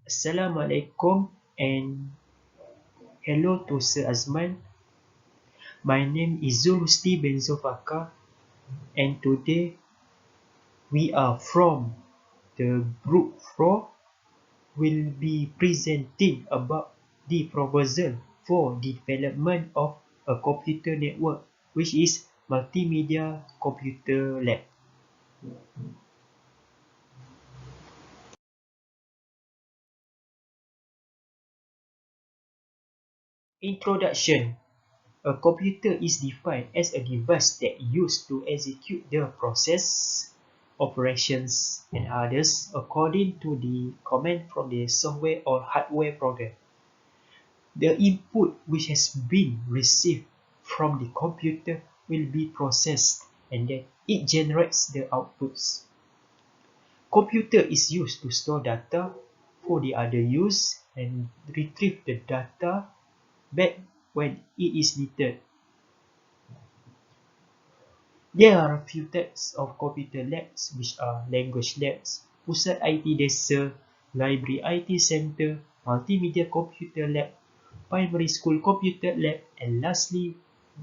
Assalamualaikum and hello to Sir Azman. My name is ZULHUSNI bin Zulfaka and today we are from the group 4 will be presenting about the proposal for development of a computer network which is Multimedia Computer Lab. Introduction. A computer is defined as a device that used to execute the process, operations, and others according to the command from the software or hardware program. The input which has been received from the computer will be processed and then it generates the outputs. Computer is used to store data for the other use and retrieve the data back when it is needed. There are a few types of computer labs which are language labs, Pusat IT Desa, Library IT Center, Multimedia Computer Lab, Primary School Computer Lab, and lastly,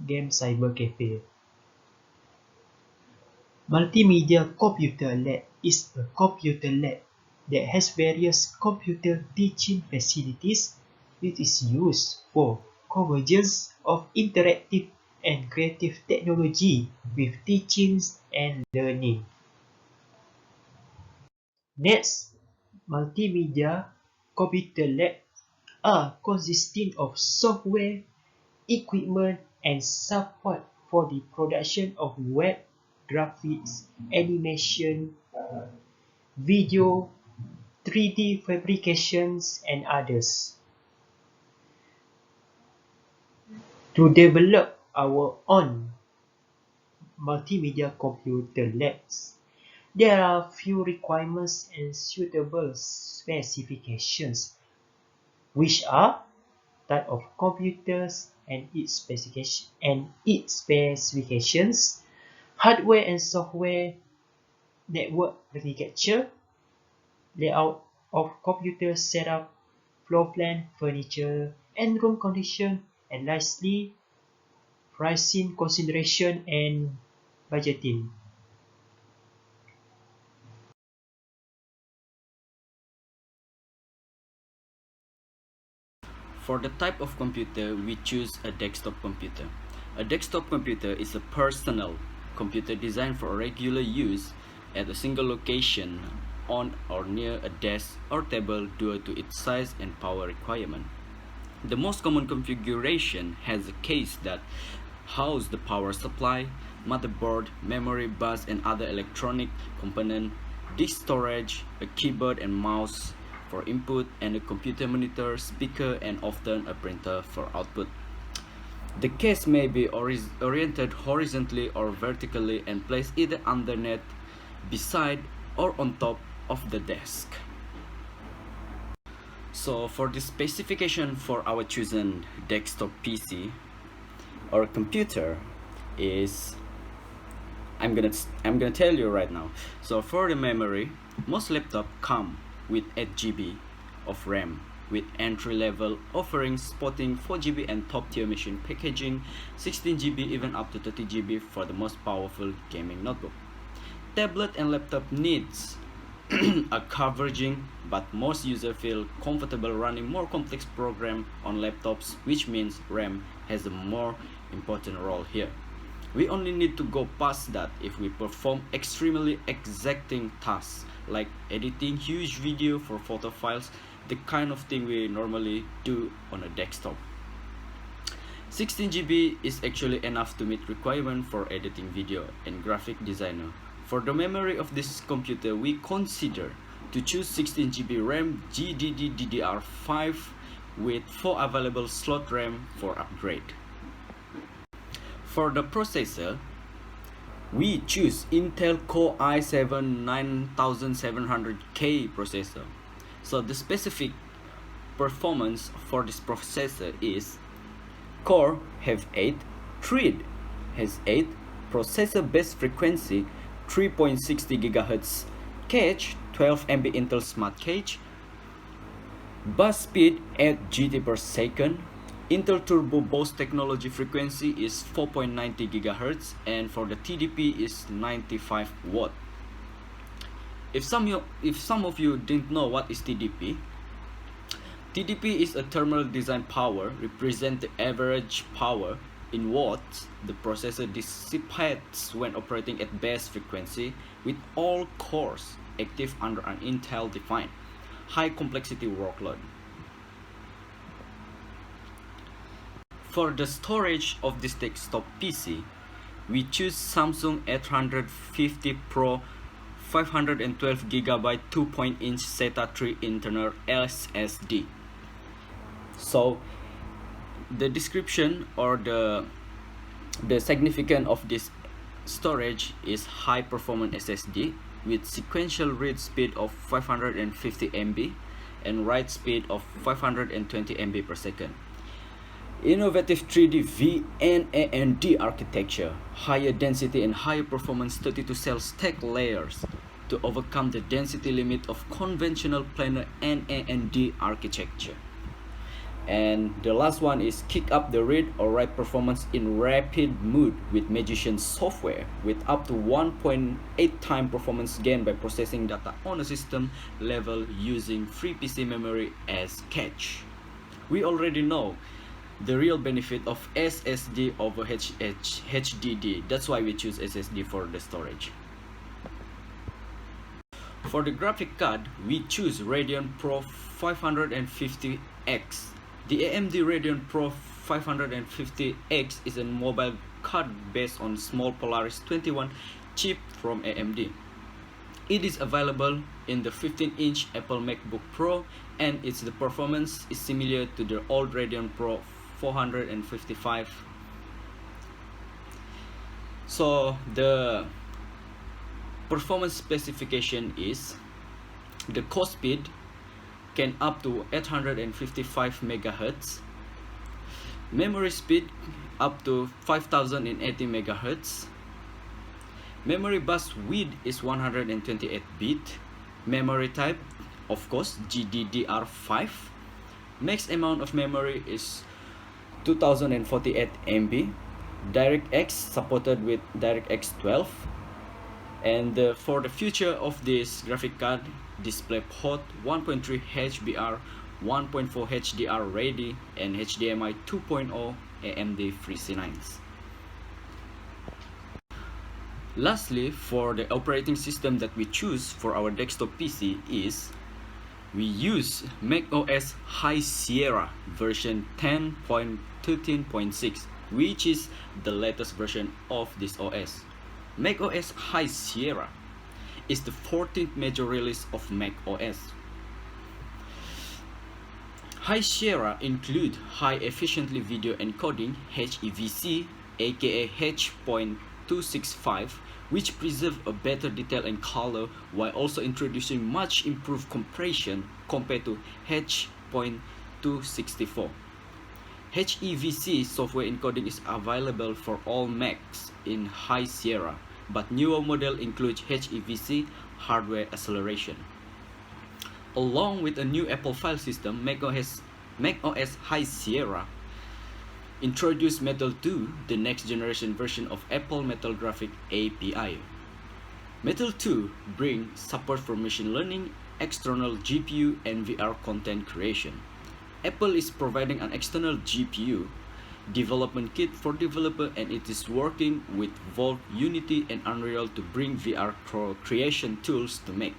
Game Cyber Cafe. Multimedia Computer Lab is a computer lab that has various computer teaching facilities which is used for convergence of interactive and creative technology with teachings and learning. Next, Multimedia Computer Lab are consisting of software, equipment, and support for the production of web, graphics, animation, video, 3D fabrications, and others. To develop our own multimedia computer labs, there are few requirements and suitable specifications, which are type of computers and its specifications, hardware and software, network architecture, layout of computer setup, floor plan, furniture, and room condition, and lastly, pricing consideration and budgeting. For the type of computer, we choose a desktop computer. A desktop computer is a personal computer designed for regular use at a single location on or near a desk or table due to its size and power requirement. The most common configuration has a case that houses the power supply, motherboard, memory bus and other electronic component, disk storage, a keyboard and mouse for input, and a computer monitor, speaker, and often a printer for output. The case may be oriented horizontally or vertically and placed either underneath, beside, or on top of the desk. So for the specification for our chosen desktop PC or computer is I'm gonna tell you right now. So for the memory, most laptops come with 8 GB of RAM with entry level offerings sporting 4 GB and top tier machine packaging, 16 GB even up to 30 GB for the most powerful gaming notebook. Tablet and laptop needs a converging, but most users feel comfortable running more complex programs on laptops, which means RAM has a more important role here. We only need to go past that if we perform extremely exacting tasks like editing huge video for photo files, the kind of thing we normally do on a desktop. 16 GB is actually enough to meet requirement for editing video and graphic designer. For the memory of this computer, we consider to choose 16 GB RAM GDDR5 with 4 available slot RAM for upgrade. For the processor, we choose Intel Core i7 9700K processor. So the specific performance for this processor is core have 8, thread has 8, processor base frequency 3.60 GHz, cache 12 MB Intel Smart Cache, Bus speed at GT per second. Intel Turbo Boost technology frequency is 4.90 GHz, and for the TDP is 95 watt. If some of you didn't know what is TDP, TDP is a thermal design power, represent the average power in watts the processor dissipates when operating at base frequency with all cores active under an Intel defined high complexity workload. For the storage of this desktop PC, we choose Samsung 850 Pro 512GB 2.inch SATA 3 internal SSD. So the description or the significance of this storage is high performance SSD with sequential read speed of 550 MB and write speed of 520 MB per second. Innovative 3D VNAND architecture, higher density and higher performance 32-cell stack layers to overcome the density limit of conventional planar NAND architecture. And the last one is kick up the read or write performance in rapid mode with Magician software with up to 1.8 times performance gain by processing data on a system level using free PC memory as cache. We already know the real benefit of SSD over HDD. That's why we choose SSD for the storage. For the graphic card, we choose Radeon Pro 550X. The AMD Radeon Pro 550X is a mobile card based on small Polaris 21 chip from AMD. It is available in the 15-inch Apple MacBook Pro, and the performance is similar to the old Radeon Pro 455. So the performance specification is the core speed can up to 855 MHz, memory speed up to 5080 MHz, memory bus width is 128 bit, memory type of course GDDR5, max amount of memory is 2048 MB, DirectX supported with DirectX 12, and for the future of this graphic card, DisplayPort 1.3 HBR, 1.4 HDR ready, and HDMI 2.0 AMD FreeC9s. Lastly, for the operating system that we choose for our desktop PC is we use macOS High Sierra version 10.13.6, which is the latest version of this OS. macOS High Sierra is the 14th major release of macOS. High Sierra include high efficiently video encoding HEVC aka H.265, which preserve a better detail and color while also introducing much improved compression compared to H.264. HEVC software encoding is available for all Macs in High Sierra, but newer model includes HEVC hardware acceleration. Along with a new Apple file system, macOS High Sierra introduced Metal 2, the next generation version of Apple Metal Graphic API. Metal 2 brings support for machine learning, external GPU, and VR content creation. Apple is providing an external GPU development kit for developer, and it is working with Vault, Unity, and Unreal to bring VR creation tools to Mac.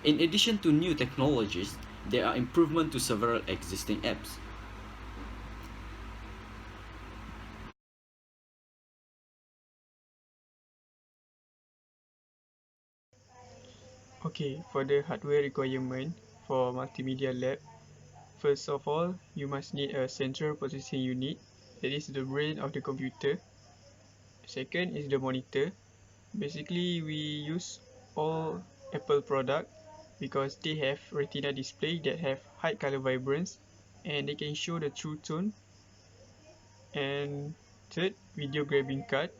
In addition to new technologies, there are improvements to several existing apps. Okay, for the hardware requirement for multimedia lab, first of all, you must need a central processing unit, that is the brain of the computer. Second is the monitor. Basically, we use all Apple product because they have retina display that have high color vibrance and they can show the true tone. And third, video grabbing card.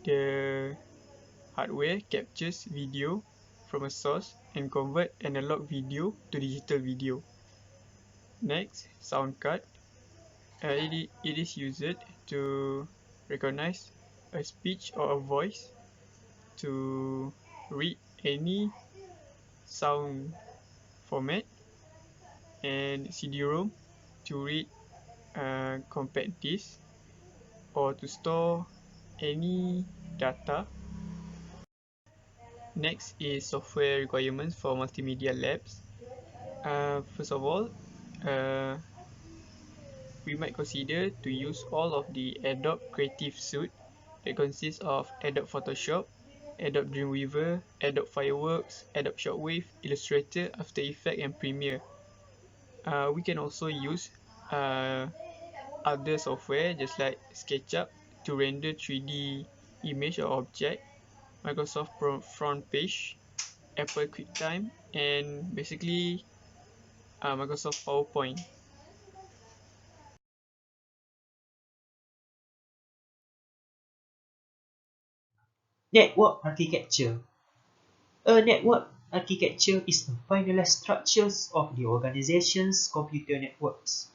The hardware captures video from a source and convert analog video to digital video. Next, sound card. It is used to recognize a speech or a voice, to read any sound format, and CD-ROM to read compact disc or to store any data. Next is software requirements for multimedia labs. First of all, uh, we might consider to use all of the Adobe Creative Suite that consists of Adobe Photoshop, Adobe Dreamweaver, Adobe Fireworks, Adobe Shockwave, Illustrator, After Effects, and Premiere. We can also use other software just like SketchUp to render 3D image or object, Microsoft Front Page, Apple QuickTime, and basically Microsoft PowerPoint. Network architecture. A network architecture is the finalized structures of the organization's computer networks.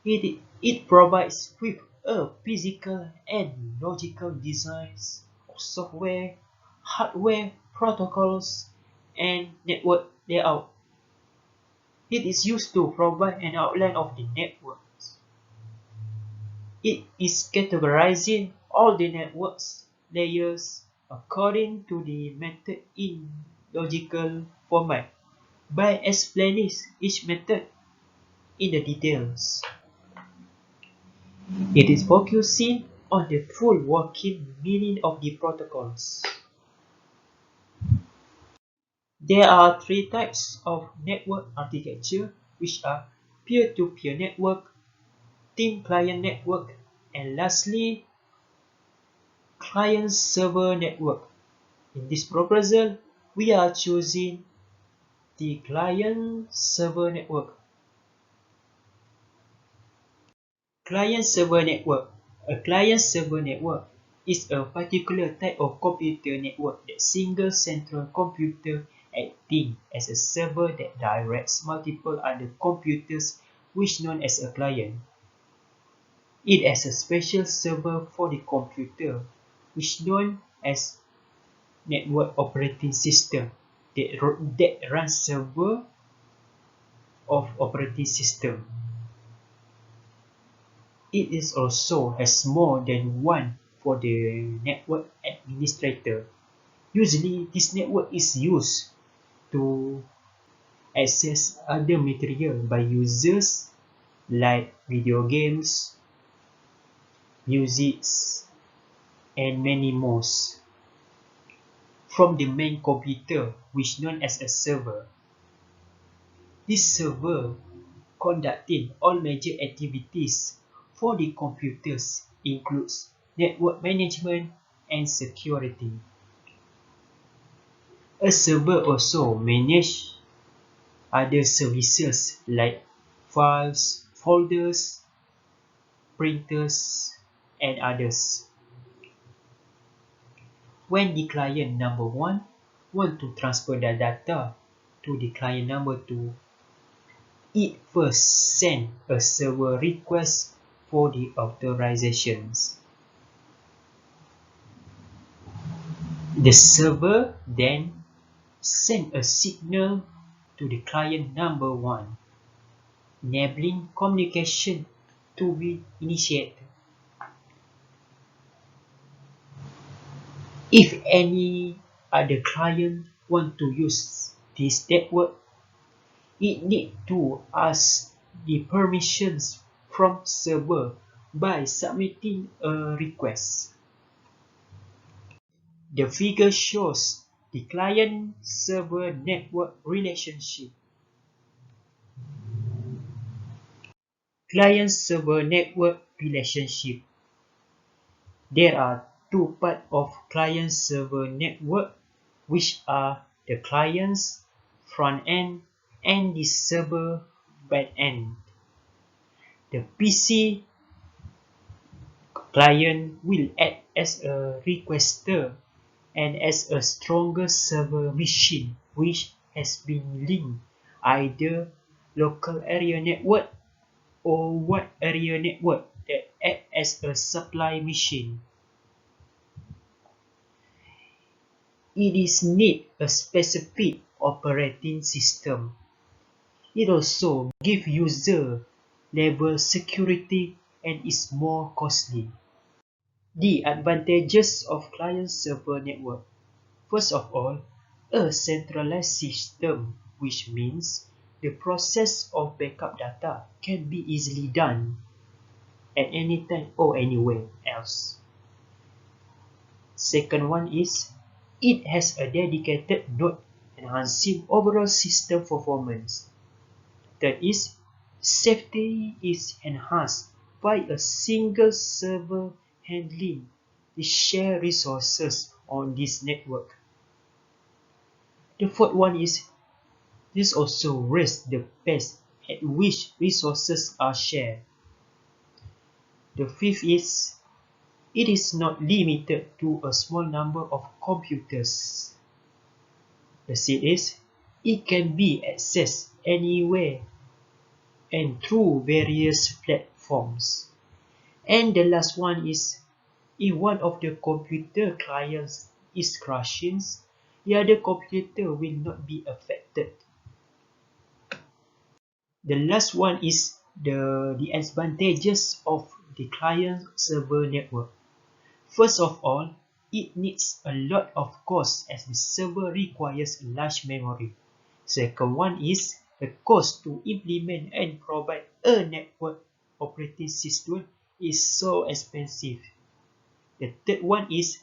It provides with a physical and logical designs of software, hardware, protocols, and network layout. It is used to provide an outline of the networks. It is categorizing all the networks layers according to the method in logical format by explaining each method in the details. It is focusing on the full working meaning of the protocols. There are three types of network architecture, which are peer-to-peer network, team client network, and lastly, client-server network. In this proposal, we are choosing the client-server network. Client-server network. A client-server network is a particular type of computer network that single central computer acting as a server that directs multiple other computers, which known as a client. It has a special server for the computer, which known as network operating system that runs server of operating system. It is also has more than one for the network administrator. Usually, this network is used to access other material by users like video games, music, and many more from the main computer, which known as a server. This server conducting all major activities for the computers includes network management and security. A server also manages other services like files, folders, printers, and others. When the client number 1 wants to transfer the data to the client number 2, it first sends a server request for the authorizations. The server then sends a signal to the client number 1, enabling communication to be initiated. If any other client want to use this network, it need to ask the permissions from server by submitting a request. The figure shows the client-server network relationship. Client-server network relationship. There are two parts of client-server network, which are the client's front end and the server back end. The PC client will act as a requester and as a stronger server machine which has been linked either local area network, or wide area network that act as a supply machine. It is need a specific operating system. It also gives user level security and is more costly. The advantages of client-server network. First of all, a centralized system, which means the process of backup data can be easily done at any time or anywhere else. Second one is, it has a dedicated node enhancing overall system performance. Third is, safety is enhanced by a single server handling the shared resources on this network. The fourth one is, this also raises the pace at which resources are shared. The fifth is, it is not limited to a small number of computers. The sixth is, it can be accessed anywhere and through various platforms. And the last one is, if one of the computer clients is crashing, the other computer will not be affected. The last one is the advantages of the client-server network. First of all, it needs a lot of cost as the server requires large memory. Second one is the cost to implement and provide a network operating system is so expensive. The third one is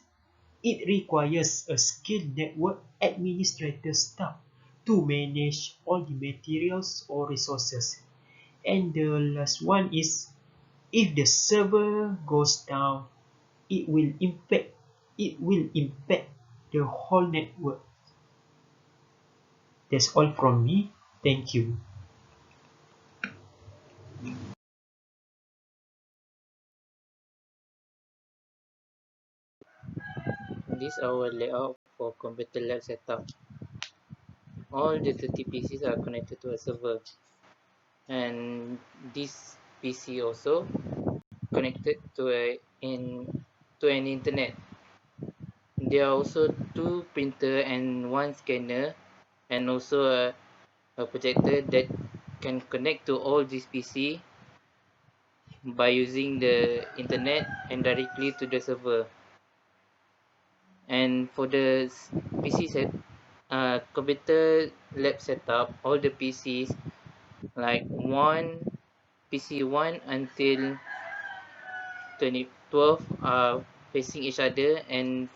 it requires a skilled network administrator staff to manage all the materials or resources. And the last one is, if the server goes down, it will impact the whole network. That's all from me. Thank you. This is our layout for computer lab setup. All the 30 PCs are connected to a server, and this PC also connected to an internet. There are also 2 printer and 1 scanner, and also a projector that can connect to all these PC by using the internet and directly to the server. And for the PC set, computer lab setup, all the PCs like PC1 until 2012 are facing each other, and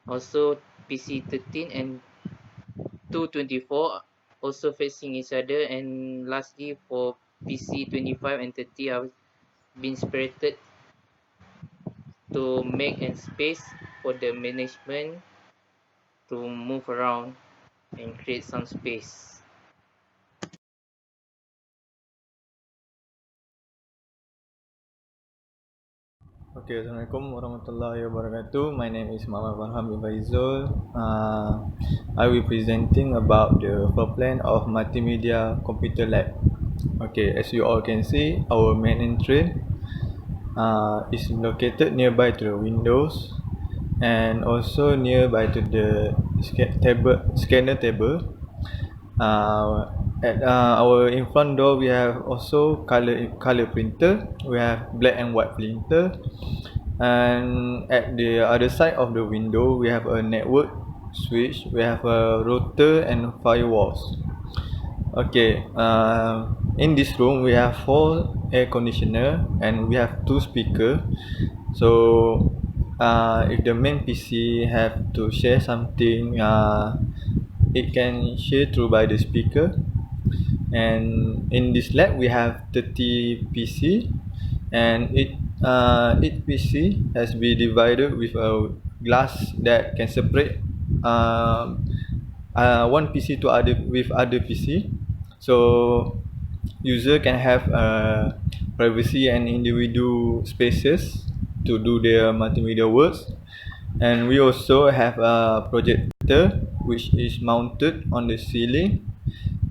also PC13 and 224 also facing each other, and lastly for PC25 and 30 have been separated to make a space for the management to move around and create some space. Okay, Assalamualaikum warahmatullahi wabarakatuh. My name is Muhammad FARHAM bin Faizul. I will be presenting about the floor plan of Multimedia Computer Lab. Okay, as you all can see, our main entrance is located nearby to the windows and also nearby to the scanner table. At our in front door, we have also color printer. We have black and white printer, and at the other side of the window, we have a network switch. We have a router and firewalls. Okay. In this room, we have 4 air conditioner and we have 2 speaker. So, if the main PC have to share something, it can share through by the speaker. And in this lab we have 30 PC, and each PC has been divided with a glass that can separate one PC to other PC, so user can have privacy and individual spaces to do their multimedia works. And we also have a projector which is mounted on the ceiling,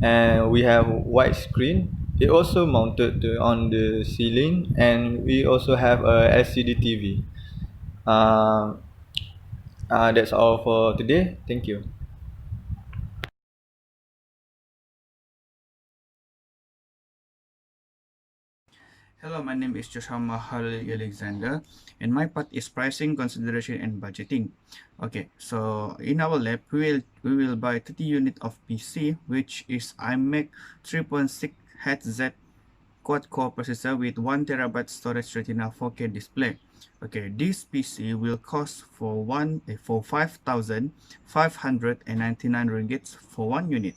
and we have widescreen. It also mounted on the ceiling, and we also have a LCD TV. Uh, that's all for today. Thank you. Hello, my name is Joshua Mahal Alexander, and my part is pricing, consideration, and budgeting. Okay, so in our lab, we will buy 30 unit of PC, which is iMac 3.6 Hz quad-core processor with 1TB storage Retina 4K display. Okay, this PC will cost for 5,599 ringgit for one unit.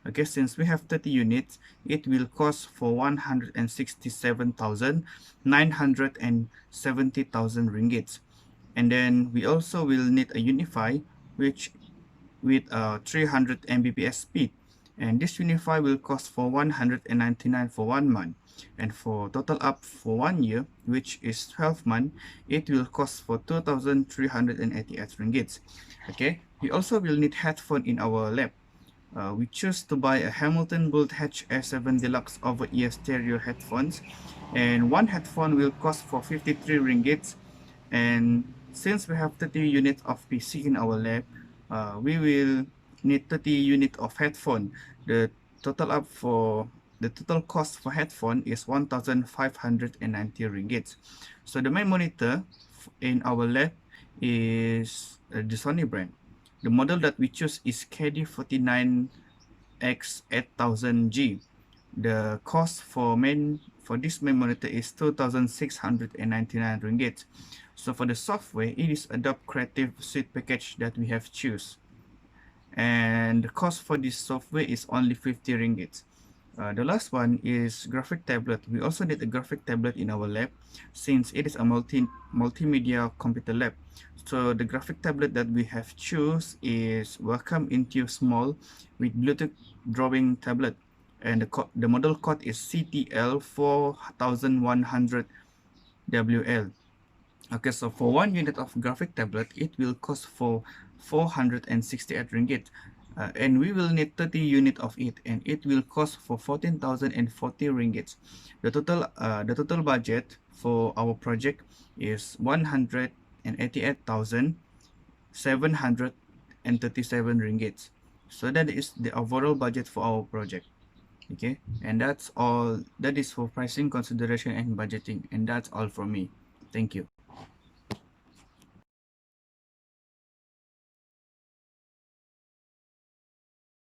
Okay, since we have 30 units, it will cost for 167,970,000 ringgit. And then we also will need a Unify, which with 300 Mbps speed, and this Unify will cost for 199 for 1 month, and for total up for 1 year, which is 12 months, it will cost for 2,388 ringgit. Okay, we also will need headphone in our lab. We choose to buy a Hamilton Bolt HR7 Deluxe over-ear stereo headphones, and one headphone will cost for 53 ringgit. And since we have 30 units of PC in our lab, we will need 30 units of headphone. The total cost for headphone is 1,590 ringgit. So the main monitor in our lab is the Sony brand. The model that we choose is KD49X8000G. The cost for this main monitor is 2,699 ringgit. So for the software, it is Adobe Creative Suite package that we have choose, and the cost for this software is only 50 ringgit. The last one is graphic tablet. We also need a graphic tablet in our lab since it is a multimedia computer lab. So the graphic tablet that we have choose is Wacom Intune Small with Bluetooth drawing tablet, and the model code is CTL 4100WL. Okay, so for one unit of graphic tablet, it will cost for 468 ringgit. And we will need 30 unit of it, and it will cost for 14,040 ringgit. The total budget for our project is 188,737 ringgit. So that is the overall budget for our project. Okay, and that's all. That is for pricing, consideration, and budgeting, and that's all from me. Thank you.